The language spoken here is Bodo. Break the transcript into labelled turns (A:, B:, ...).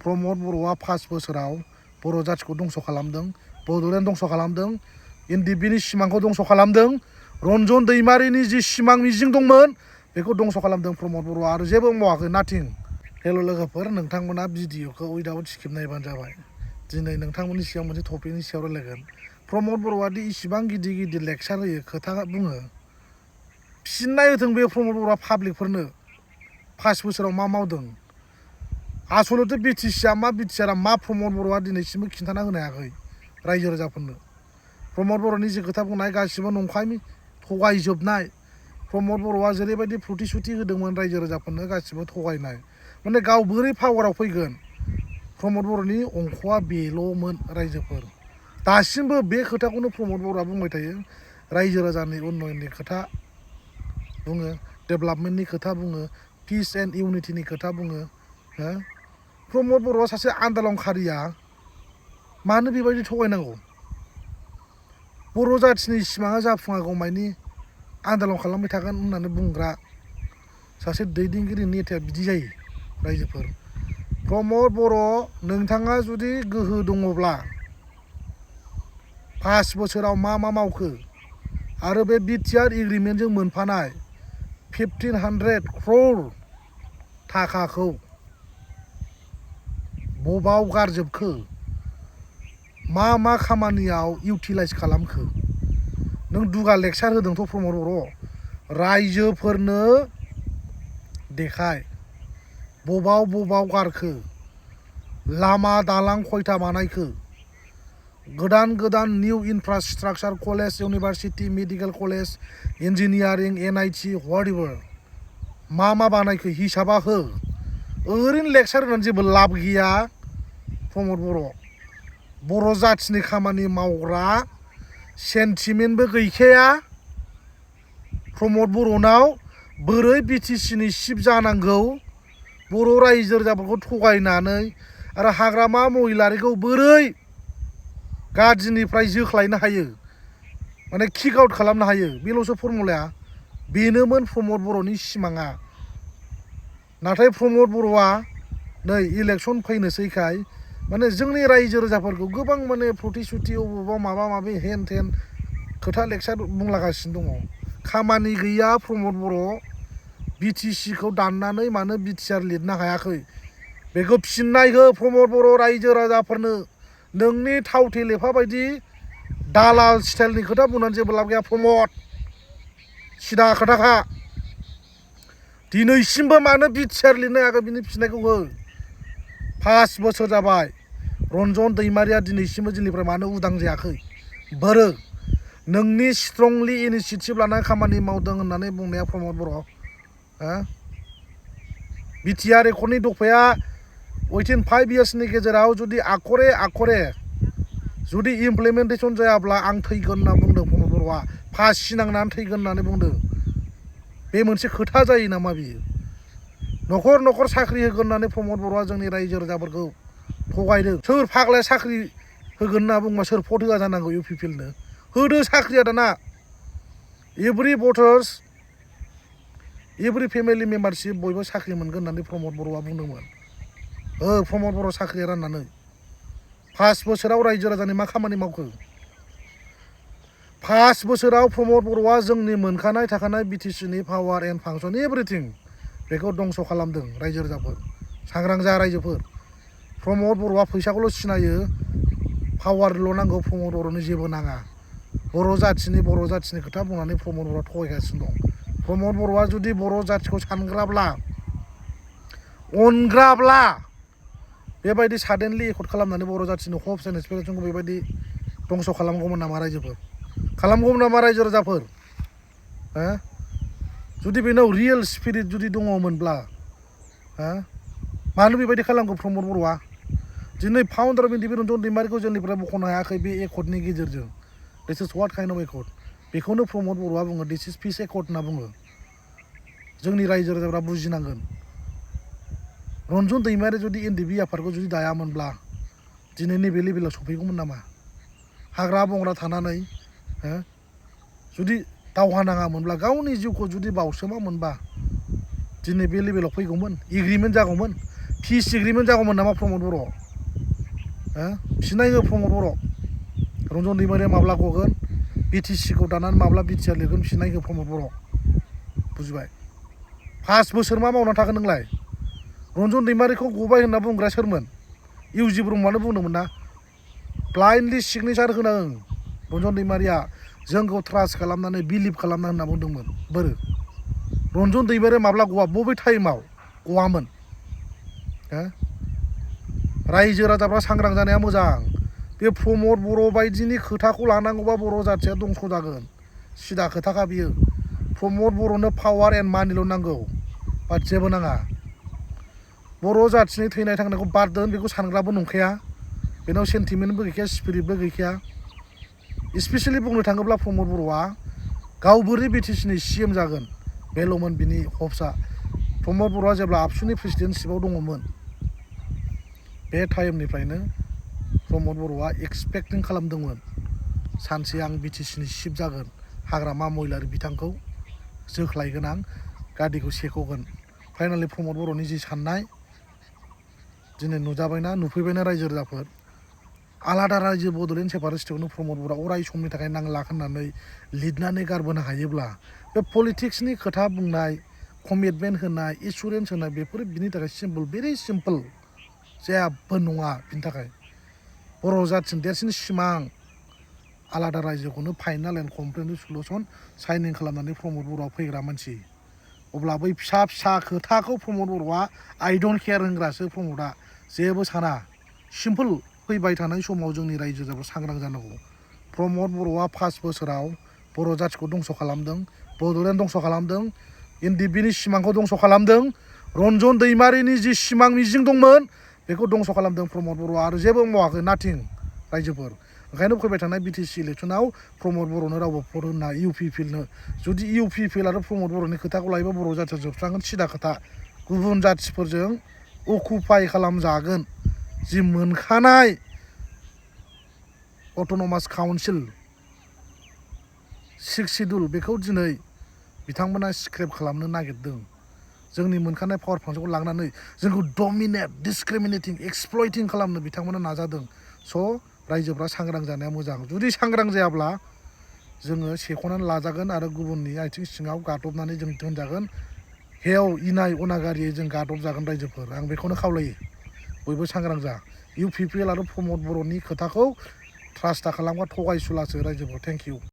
A: प्रमद बर'आ 5 बोसोराव बर' जाथिखौ दंस' खालामदों, बड'लेण्ड दंस' खालामदों, एनडिएफबिनि सिमांखौ दंस' खालामदों, रन्जन दैमारिनि जि सिमां मिजिं दंमोन बेखौ दंस' खालामदों प्रमद बर'आ आरो जेबो मावाखै, नाथिं। हेल' लोगोफोर, नोंथांमोना भिडिअखौ उइदाउट स्किप नायबानो जाबाय। दिनै नोंथांमोननि सिगां मोनसे टपिकनि सायाव रायलायगोन। प्रमद बर'आ दि इसिबां गिदिर गिदिर लेक्सार होयो, खोथा बुङो, फिननाय होथों बे प्रमद बर'आ पाब्लिकफोरनो 5 बोसोराव मा मावदों। आसलथे बिटिसिआ मा, बिटिआरआ मा, प्रमद बर'आ दिनैसिमबो खिन्थाना होनो हायाखै रायजो राजाफोरनो। प्रमद बर'नि जि खोथा बुंनाय गासिबो नंखाय, थगायजोबनाय। प्रमद बर'आ जेरैबायदि प्रतिश्रुति होदोंमोन रायजो राजाफोरनो, गासिबो थगायनाय। माने गाव बोरै पावाराव फैगोन, प्रमद बर'नि अंख'आ बेल'मोन रायजोफोर। दासिमबो बे खोथाखौनो प्रमद बर'आ बुंबाय थायो। रायजो राजानि उन्नयननि खोथा बुङो, डेभेलपमेन्टनि खोथा बुङो, पिस एन्ड इउनिटिनि खोथा बुङो। प्रमद बर'आ सासे आन्दलनकारिया मानो बेबायदि थगायनांगौ? बर' जाथिनि सिमाङा जाफुङागौमानि आन्दलन खालामबाय थागोन होननानै बुंग्रा सासे दैदेनगिरि नेताया बिदि जायो रायजोफोर। प्रमद बर', नोंथाङा जुदि गोहो दङब्ला 5 बोसोराव मा मा मावखो आरो बे बिटिआर एग्रिमेन्टजों मोनफानाय 1500 crore थाखाखौ बबाव गारजोबखो, मा खामानियाव इउटिलाइज खालामखो? नों दुगा लेक्सार होदोंथ' प्रमद बर', रायजोफोरनो देखाय बबाव गारखो, लामा दालां खयथा बानायखो, गोदान निउ infrastructure, college, university, medical college, engineering, NIT, whatever मा बानायखो हिसाबा हो। ओरैनो लेक्सार होनानै जेबो लाब गैया प्रमद बर'। बर' जाथिनि खामानि मावग्रा सेन्टिमेन्टबो गैखाया प्रमद बर'नाव। बोरै बिटिसिनि चिफ जानांगौ, बर' रायजो राजाफोरखौ थगायनानै आरो हाग्रामा महिलारिखौ बोरै गादिनिफ्राय जोख्लायनो हायो, माने किक आउट खालामनो हायो, बेल'सो फर्मुलाया। बेनोमोन प्रमद बर'नि सिमाङा। नाथाय प्रमद बर'आ नै इलेक्सन फैनोसैखाय माने जोंनि रायजो राजाफोरखौ गोबां माने प्रतिश्रुति अबावबा माबा माबि हेन थेन खोथा लेक्सार बुंलागासिनो दङ। खामानि गैया प्रमद बर'। बिटिसिखौ दाननानै मानो बिटिआर लिरनो हायाखै, बेखौ फिननाय हो प्रमद बर' रायजो राजाफोरनो। नोंनि थाव थेलेफा बायदि दालाल स्टाइलनि खोथा बुंनानै जेबो लाब गैया प्रमद। सिदा खोथाखा। दिनैसिमबो मानो बिटिआर लिरनो हायाखै बिनि फिननायखौ हो। 5 बोसोर जाबाय। रन्जन दैमारिया दिनैसिमबो जोंनिफ्राय मानो उदां जायाखै? बोरो नोंनि स्ट्रंलि इनिसिएटिभ लानानै खामानि मावदों होननानै बुंनाया प्रमद बर'। बिटिआर रेकर्डनि दफाया उइथिन 5 इयार्सनि गेजेराव जुदि आखरे जुदि इमप्लिमेन्टेसन जायाब्ला आं थैगोन होनना बुंदों प्रमद बर'आ। फासि नांनानै थैगोन होननानै बुंदों। बे मोनसे खोथा जायो नामा बियो? न'खर साख्रि होगोन होननानै प्रमद बर'आ जोंनि रायजो राजाफोरखौ थगायदों। सोर फाग्लाया साख्रि होगोन होनना बुंबा सोर भट होआ जानांगौ UPPLनो? होदो साख्रिया दाना। Every voters, every family membership बयबो साख्रि मोनगोन होननानै प्रमद बर'आ बुंदोंमोन। प्रमद बर' साख्रिया राननानै 5 बोसोराव रायजो राजानि मा खामानि मावखो? 5 बोसोराव प्रमद बर'आ जोंनि मोनखानाय थाखानाय बिटिसिनि पावार एन्ड फांसन एभ्रिथिं बेखौ दंस' खालामदों रायजो राजाफोर। सांग्रां जा रायजोफोर। प्रमद बर'आ फैसाखौल' सिनायो, पावारल' नांगौ, प्रमद बर'नो जेबो नाङा। बर' जाथिनि खोथा बुंनानै प्रमद बर'आ थगायगासिनो दं। प्रमद बर'आ जुदि बर' जाथिखौ सानग्राब्ला, अनग्राब्ला बेबायदि साडेनलि एकर्ड खालामनानै बर' जाथिनि हप्स एन्ड एसपिरेसनखौ बेबायदि दंस' खालामगौमोन नामा रायजोफोर? खालामगौमोन नामा रायजो राजाफोर? जुदि बेनाव रियेल स्पिरिट जुदि दङमोनब्ला मानो बेबायदि खालामगौ प्रमद बर'आ? दिनै फाउन्डार अफ एनडिएफबि रन्जन दैमारिखौ जेलनिफ्राय बख'नो हायाखै बे एकर्डनि गेजेरजों। दिस इज व्हाट काइन्ड अफ एकर्ड? बेखौनो प्रमद बर'आ बुङो दिस इज पिस एकर्ड होनना बुङो। जोंनि रायजो राजाफ्रा बुजिनांगोन। रन्जन दैमारि जुदि एनडिएफबि आफादखौ जुदि दायामोनब्ला दिनै नैबे लेभेलाव सफैगौमोन नामा? हाग्रा बंग्रा थानानै जुदि दावहा नाङामोनब्ला, गावनि जिउखौ जुदि बावसोमामोनबा दिनै बे लेभेलाव फैगौमोन, एग्रिमेन्ट जागौमोन। पिस एग्रिमेन्ट जागौमोन नामा प्रमद बर' फिनाय हो प्रमद बर' रन्जन दैमारिया माब्ला गगोन बिटिसिखौ दानानै माब्ला बिटिआर लिरगोन फिनाय हो प्रमद बर' बुजिबाय 5 बोसोर मा मावना थागोन नोंलाय रन्जन दैमारिखौ गबाय होनना बुंग्रा सोरमोन इउजि ब्रह्मआनो बुंदोंमोन ना ब्लाइन्डलि सिगनेचार होनां रन्जन दैमारिया जोंखौ ट्रास्ट खालामनानै बिलिभ खालामना होनना बुंदोंमोन बोरो रन्जन दैमारिया माब्ला गवा बबे टाइमाव गवामोन रायजो राजाफ्रा सांग्रां जानाया मोजां बे प्रमद बर' बायदिनि खोथाखौ लानांगौबा बर' जाथिया दंस' जागोन सिदा खोथाखा बियो प्रमद बर'नो पावार एन्ड मानिल' नांगौ बाट जेबो नाङा बर' जाथिनि थैनाय थांनायखौ बाद दोन बेखौ सानग्राबो नंखाया बेनाव सेन्टिमेन्टबो गैखाया स्पिरिटबो गैखाया स्पेसियेलि बुंनो थाङोब्ला प्रमद बर'आ गाव बोरै बिटिसिनि CM जागोन बेल'मोन बिनि हप्सआ प्रमद बर'आ जेब्ला आबसुनि प्रेसिडेन्टशिपआव दङमोन बे टाइमनिफ्रायनो प्रमद बर'आ एक्सपेक्टिं खालामदोंमोन सानसे आं बिटिसिनि चिफ जागोन हाग्रामा महिलारि बिथांखौ जोख्लायगोन आं गादिखौ सेख'गोन फाइनालि प्रमद बर'नि जि साननाय दिनै नुजाबायना नुफैबायना रायजो राजाफोर आलादा रायजो बड'लेण्ड सेपारेटिस्टआवनो प्रमद बर'आ अराय समनि थाखाय नांला होननानै लिरनानै गारबोनो हायोब्ला बे पलिटिक्सनि खोथा बुंनाय कमिटमेन्ट होनाय एसुरेन्स होनाय बेफोरो बिनि थाखाय सिम्पोल भेरि सिम्पोल जेबो नङा बिनि थाखाय बर' जाथिनि देरसिन सिमां आलादा रायजोखौनो final and complete solution signing खालामनानै प्रमद बर'आ फैग्रा मानसि अब्ला बै फिसा फिसा खोथाखौ प्रमद बर'आ आइ डन्ट केयार होनग्रासो प्रमदआ जेबो साना सिम्पोल फैबाय थानाय समाव जोंनि रायजो राजाफ्रा सांग्रां जानांगौ प्रमद बर'आ 5 बोसोराव बर' जाथिखौ दंस' खालामदों बड'लेण्ड दंस' खालामदों एनडिएफबिनि सिमांखौ दंस' खालामदों रन्जन दैमारिनि जि सिमां मिजिं दंमोन बेखौ दंस' खालामदों प्रमद बर'आ आरो जेबो मावाखै नाथिं रायजोफोर ओंखायनो फैबाय थानाय बिटिसि इलेक्सनाव प्रमद बर'नो रावबो भट होना इउपिपिएलनो जुदि इउपिपिएल आरो प्रमद बर'नि खोथाखौ लायोबा बर' जाथिया जोबस्रांगोन सिदा खोथा गुबुन जाथिफोरजों अकुपाइ खालामजागोन जि मोनखानाय अट'नमास काउन्सिल 6 सिडुल बेखौ दिनै बिथांमोना स्क्रेप खालामनो नागिरदों जोंनि मोनखानाय पावार फांसनखौ लांनानै जोंखौ डमिनेट डिसक्रिमिनेटिं एक्सप्लयटिं खालामनो बिथांमोना नाजादों स' रायजोफ्रा सांग्रां जानाया मोजां जुदि सांग्रां जायाब्ला जोङो सेख'नानै लाजागोन आरो गुबुननि आथिं सिङाव गादबनानै जों दोनजागोन हेव इनाय अनागारियै जों गादबजागोन रायजोफोर आं बेखौनो खावलायो बयबो सांग्रां जा इउपिपिएल आरो प्रमद बर'नि खोथाखौ ट्रास्ट दा खालामबा थगायसुलासो रायजोफोर थेंक इउ